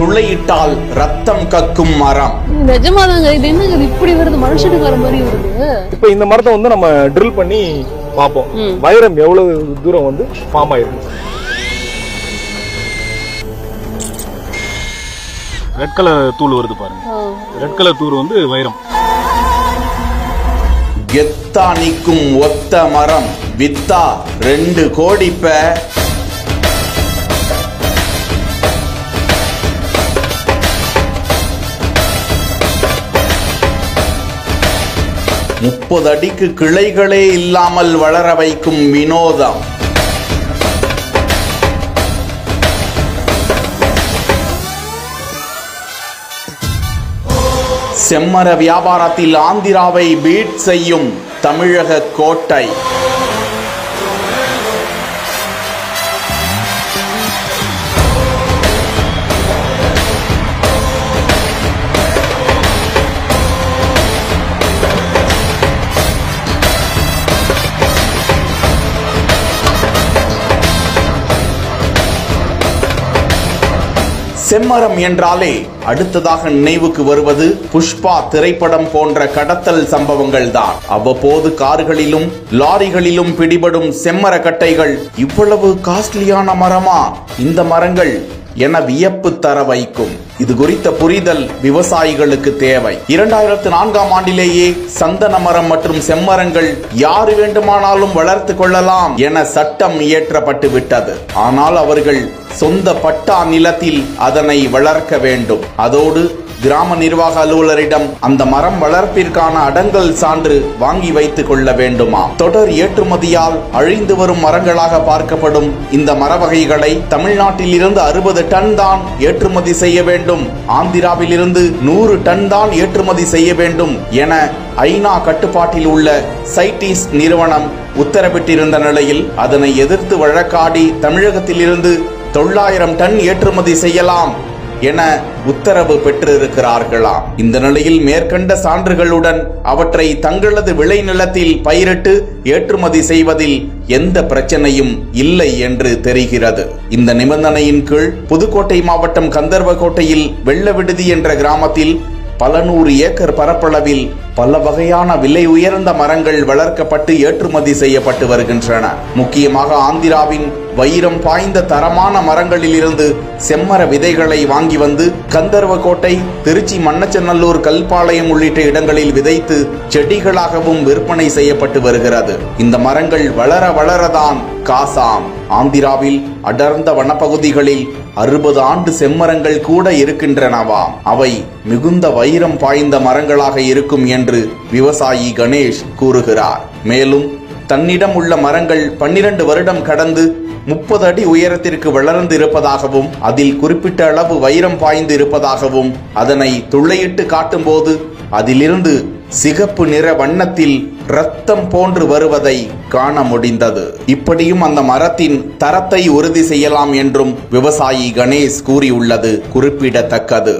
துளையிட்டால் ரத்தம் கக்கும் மரம். நிஜமாதாங்க, இது என்னங்க இப்படி வருது, மனுஷனுக்கு வர மாதிரி வருது. இப்ப இந்த மரத்தை வந்து நம்ம ட்ரில் பண்ணி பார்ப்போம், வைரம் எவ்வளவு தூரம் வந்து ஃபார்ம் ஆயிருக்கு. ரெட் கலர் தூள் வருது பாருங்க, ரெட் கலர் தூள் வந்து வைரம். கெத்தா நிக்கும் ஒத்த மரம் வித்தா 2 கோடி. 30 அடிக்கு கிளைகளே இல்லாமல் வளர வைக்கும் வினோதம். செம்மர வியாபாரத்தில் ஆந்திராவை பீட் செய்யும் தமிழக கோட்டை. செம்மரம் என்றாலே அடுத்ததாக நினைவுக்கு வருவது புஷ்பா திரைப்படம் போன்ற கடத்தல் சம்பவங்கள் தான். அவ்வப்போது கார்களிலும் லாரிகளிலும் பிடிபடும் செம்மர கட்டைகள் இவ்வளவு காஸ்ட்லியான மரமா இந்த மரங்கள் என வியப்பு தர வைக்கும். இது குறித்த புரிதல் விவசாயிகளுக்கு தேவை. 2004ஆம் ஆண்டிலேயே சந்தன மரம் மற்றும் செம்மரங்கள் யாரு வேண்டுமானாலும் வளர்த்து கொள்ளலாம் என சட்டம் இயற்றப்பட்டு விட்டது. ஆனால் அவர்கள் சொந்த பட்டா நிலத்தில் அதனை வளர்க்க வேண்டும். அதோடு கிராம நிர்வாக அலுவலரிடம் அந்த மரம் வளர்ப்பிற்கான அடங்கல் சான்று வாங்கி வைத்துக் கொள்ள வேண்டுமா? தொடர் ஏற்றுமதியால் அழிந்து வரும் மரங்களாக பார்க்கப்படும் இந்த மர வகைகளை தமிழ்நாட்டில் இருந்து 60 டன் தான் ஏற்றுமதி செய்ய வேண்டும், ஆந்திராவில் இருந்து 100 டன் தான் ஏற்றுமதி செய்ய வேண்டும் என ஐநா கட்டுப்பாட்டில் உள்ள சைட்டிஸ் நிறுவனம் உத்தரவிட்டிருந்த நிலையில் அதனை எதிர்த்து வழக்காடி தமிழகத்தில் இருந்து 900 டன் ஏற்றுமதி செய்யலாம் என உத்தரவு பெற்றிருக்கிறார்களாம். இந்த நிலையில் மேற்கண்ட சான்றுகளுடன் அவற்றை தங்களது விளைநிலத்தில் பயிரிட்டு ஏற்றுமதி செய்வதில் எந்த பிரச்சனையும் இல்லை என்று தெரிகிறது. இந்த நிபந்தனையின் கீழ் புதுக்கோட்டை மாவட்டம் கந்தர்வகோட்டையில் வெள்ள விடுதி என்ற கிராமத்தில் பல 100 ஏக்கர் பரப்பளவில் பல வகையான விலை உயர்ந்த மரங்கள் வளர்க்கப்பட்டு ஏற்றுமதி செய்யப்பட்டு வருகின்றன. முக்கியமாக ஆந்திராவின் வைரம் பாய்ந்த தரமான மரங்களில் இருந்து செம்மர விதைகளை வாங்கி வந்து கந்தர்வகோட்டை, திருச்சி, மண்ணச்சநல்லூர், கல்பாளையம் உள்ளிட்ட இடங்களில் விதைத்து செடிகளாகவும் விற்பனை செய்யப்பட்டு வருகிறது. இந்த மரங்கள் வளர வளரதான் காசாம். ஆந்திராவில் அடர்ந்த வனப்பகுதிகளில் 60 ஆண்டு செம்மரங்கள் கூட இருக்கின்றனவாம். அவை மிகுந்த வைரம் பாய்ந்த மரங்களாக இருக்கும் என்று விவசாயி கணேஷ் கூறுகிறார். மேலும் தன்னிடம் உள்ள மரங்கள் 12 வருடம் கடந்து 30 அடி உயரத்திற்கு வளர்ந்து இருப்பதாகவும் அதில் குறிப்பிட்ட அளவு வைரம் பாய்ந்து இருப்பதாகவும் அதனை துளையிட்டு காட்டும் போது அதிலிருந்து சிகப்பு நிற வண்ணத்தில் ரத்தம் போன்று வருவதை காண முடிந்தது. இப்படியும் அந்த மரத்தின் தரத்தை உறுதி செய்யலாம் என்றும் விவசாயி கணேஷ் கூறியுள்ளது குறிப்பிடத்தக்கது.